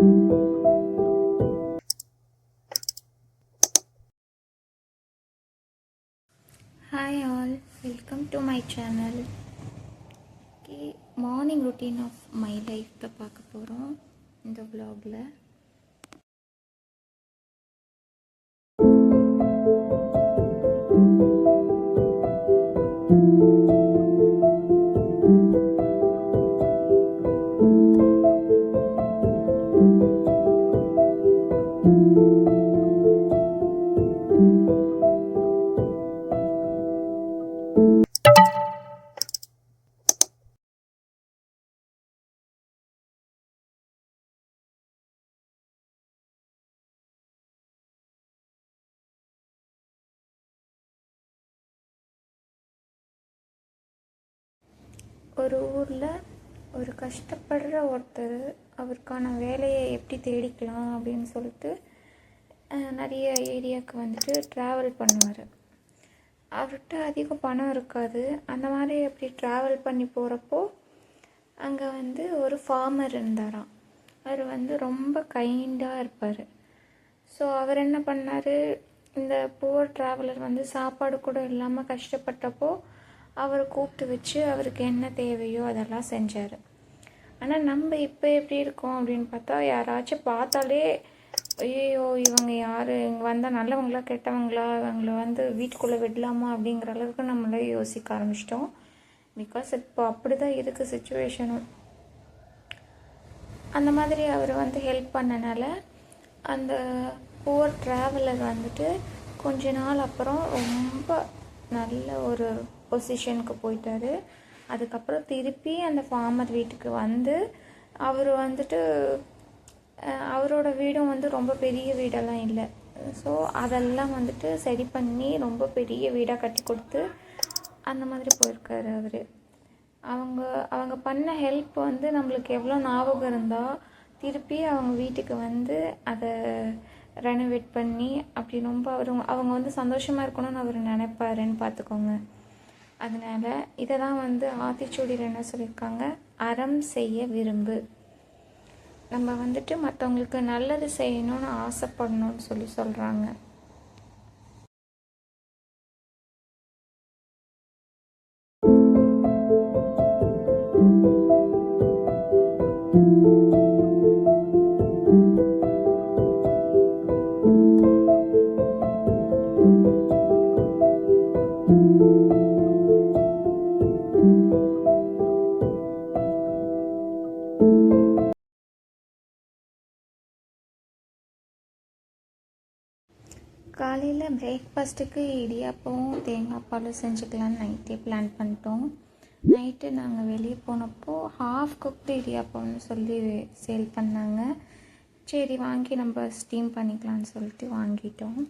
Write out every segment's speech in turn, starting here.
Hi all, welcome to my channel. Okay, morning routine of my life தான் பார்க்க போகிறோம் இந்த vlogல. ஒரு ஊரில் ஒரு கஷ்டப்படுற ஒருத்தர் அவருக்கான வேலையை எப்படி தேடிக்கலாம் அப்படின்னு சொல்லிட்டு நிறைய ஏரியாவுக்கு வந்துட்டு ட்ராவல் பண்ணுவார். அவர்கிட்ட அதிகம் பணம் இருக்காது. அந்த மாதிரி அப்படி ட்ராவல் பண்ணி போகிறப்போ அங்கே வந்து ஒரு ஃபார்மர் இருந்தாராம். அவர் வந்து ரொம்ப கைண்டாக இருப்பார். ஸோ அவர் என்ன பண்ணார், இந்த புவர் ட்ராவலர் வந்து சாப்பாடு கூட இல்லாமல் கஷ்டப்பட்டப்போ அவரை கூப்பிட்டு வச்சு அவருக்கு என்ன தேவையோ அதெல்லாம் செஞ்சார். ஆனால் நம்ம இப்போ எப்படி இருக்கோம் அப்படின்னு பார்த்தா, யாராச்சும் பார்த்தாலே ஐயோ இவங்க யார், இங்கே வந்தால் நல்லவங்களா கெட்டவங்களா, இவங்களை வந்து வீட்டுக்குள்ளே விடலாமா அப்படிங்கிற அளவுக்கு நம்மளே யோசிக்க ஆரம்பிச்சிட்டோம். பிகாஸ் இப்போ அப்படி தான் இருக்குது சுச்சுவேஷனும். அந்த மாதிரி அவர் வந்து ஹெல்ப் பண்ணனால அந்த புவர் ட்ராவலர் வந்துட்டு கொஞ்ச நாள் அப்புறம் ரொம்ப நல்ல ஒரு பொசிஷனுக்கு போயிட்டார். அதுக்கப்புறம் திருப்பி அந்த ஃபார்மர் வீட்டுக்கு வந்து அவர் வந்துட்டு அவரோட வீடும் வந்து ரொம்ப பெரிய வீடெல்லாம் இல்லை. ஸோ அதெல்லாம் வந்துட்டு சரி பண்ணி ரொம்ப பெரிய வீடாக கட்டி கொடுத்து அந்த மாதிரி போயிருக்காரு அவர். அவங்க பண்ண ஹெல்ப் வந்து நம்மளுக்கு எவ்வளோ ஞாபகம் இருந்தால் திருப்பி அவங்க வீட்டுக்கு வந்து அதை ரெனோவேட் பண்ணி அப்படி ரொம்ப அவங்க வந்து சந்தோஷமாக இருக்கணும்னு அவர் நினைப்பாருன்னு பார்த்துக்கோங்க. அதனால் இதை தான் வந்து ஆத்திச்சூடியில் என்ன சொல்லியிருக்காங்க, அறம் செய்ய விரும்பு. நம்ம வந்துட்டு மற்றவங்களுக்கு நல்லது செய்யணும்னு ஆசைப்படணும்னு சொல்கிறாங்க. காலையில் பிரேக்ஃபாஸ்ட்டுக்கு இடியாப்பமும் தேங்காய் பாலும் செஞ்சுக்கலான்னு நைட்டே பிளான் பண்ணிட்டோம். நைட்டு நாங்கள் வெளியே போனப்போ ஹாஃப் குக்டு இடியாப்பம்னு சொல்லி சேல் பண்ணாங்க. சரி வாங்கி நம்ம ஸ்டீம் பண்ணிக்கலான்னு சொல்லிட்டு வாங்கிட்டோம்.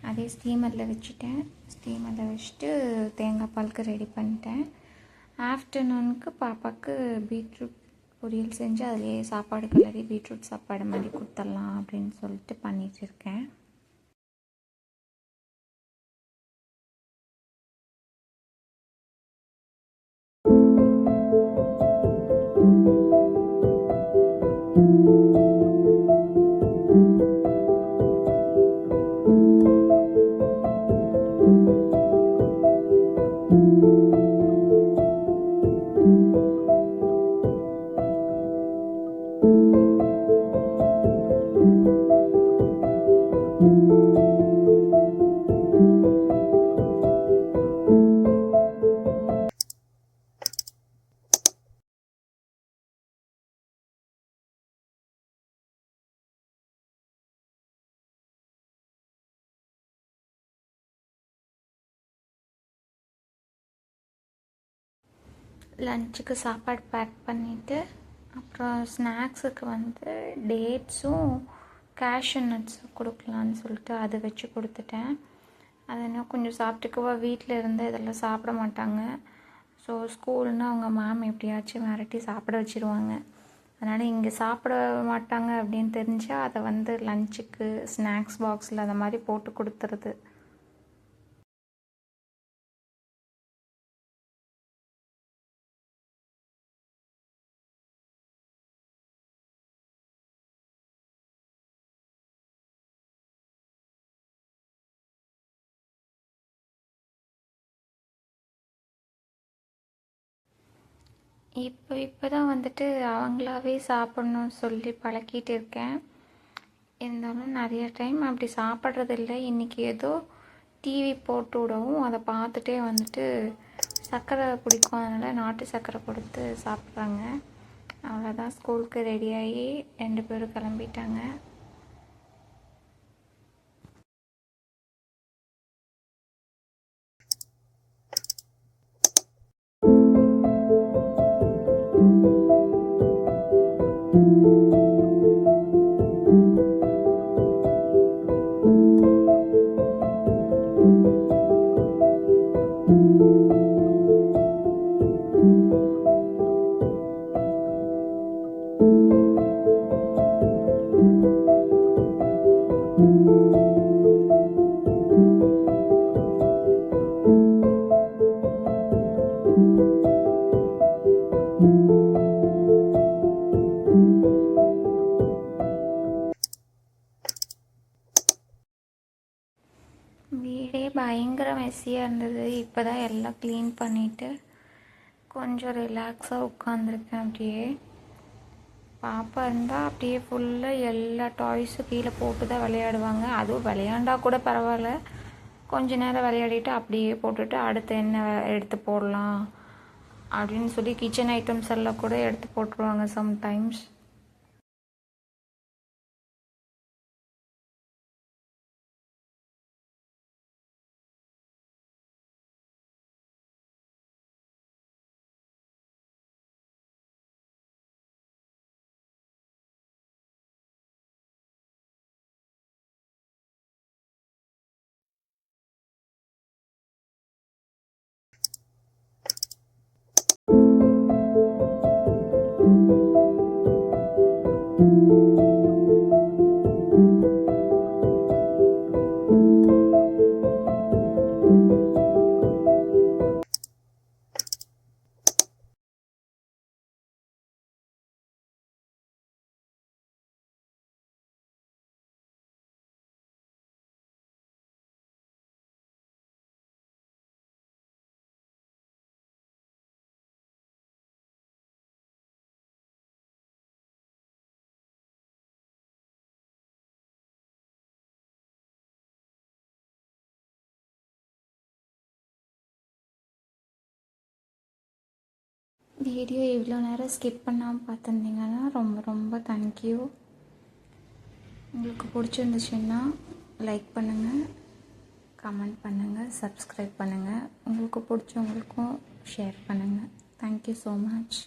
அதே ஸ்டீமரில் வச்சுட்டேன். ஸ்டீமரில் வச்சுட்டு தேங்காய் பாலுக்கு ரெடி பண்ணிட்டேன். ஆஃப்டர்நூனுக்கு பாப்பாவுக்கு பீட்ரூட் பொரியல் செஞ்சு அதிலே சாப்பாடு கிளறி பீட்ரூட் சாப்பாடு மாதிரி கொடுத்துடலாம் அப்படின்னு சொல்லிட்டு பண்ணிகிட்டு இருக்கேன். லஞ்சுக்கு சாப்பாடு பேக் பண்ணிவிட்டு அப்புறம் ஸ்நாக்ஸுக்கு வந்து டேட்ஸும் கேஷ்யூ நட்ஸும் கொடுக்கலான்னு சொல்லிட்டு அதை வச்சு கொடுத்துட்டேன். அது இன்னும் கொஞ்சம் சாப்பிட்டுக்குவா. வீட்டில் இருந்து இதெல்லாம் சாப்பிட மாட்டாங்க. ஸோ ஸ்கூல்னால் அவங்க மேம் எப்படியாச்சும் மிரட்டி சாப்பிட வச்சுருவாங்க. அதனால் இங்கே சாப்பிட மாட்டாங்க அப்படின்னு தெரிஞ்சால் அதை வந்து லஞ்சுக்கு ஸ்நாக்ஸ் பாக்ஸில் அந்த மாதிரி போட்டு கொடுத்துருது. இப்போ தான் வந்துட்டு அவங்களாவே சாப்பிட்ணுன்னு சொல்லி பழக்கிட்டு இருக்கேன். இருந்தாலும் நிறைய டைம் அப்படி சாப்பிட்றதில்ல. இன்றைக்கி ஏதோ டிவி போட்டு விடவும் அதை பார்த்துட்டே வந்துட்டு சர்க்கரை பிடிக்கும், அதனால் நாட்டு சர்க்கரை கொடுத்து சாப்பிட்றாங்க. அவ்வளோதான், ஸ்கூலுக்கு ரெடியாகி 2 பேரும் கிளம்பிட்டாங்க. வீடே பயங்கர மெஸ்ஸியாக இருந்தது. இப்போ தான் எல்லாம் க்ளீன் பண்ணிவிட்டு கொஞ்சம் ரிலாக்ஸாக உட்காந்துருக்கேன். அப்படியே பாப்பா இருந்தால் அப்படியே ஃபுல்லாக எல்லா டாய்ஸும் கீழே போட்டு தான் விளையாடுவாங்க. அதுவும் விளையாண்டா கூட பரவாயில்ல, கொஞ்ச நேரம் விளையாடிட்டு அப்படியே போட்டுட்டு அடுத்து என்ன எடுத்து போடலாம் அப்படின்னு சொல்லி கிச்சன் ஐட்டம்ஸ் எல்லாம் கூட எடுத்து போட்டுருவாங்க சம்டைம்ஸ். வீடியோ இவ்வளோ நேரம் ஸ்கிப் பண்ணாமல் பார்த்துருந்தீங்கன்னா ரொம்ப ரொம்ப தேங்க்யூ. உங்களுக்கு பிடிச்சிருந்துச்சுன்னா லைக் பண்ணுங்கள், கமெண்ட் பண்ணுங்கள், சப்ஸ்கிரைப் பண்ணுங்கள். உங்களுக்கு பிடிச்சவங்களுக்கும் ஷேர் பண்ணுங்கள். Thank you so much.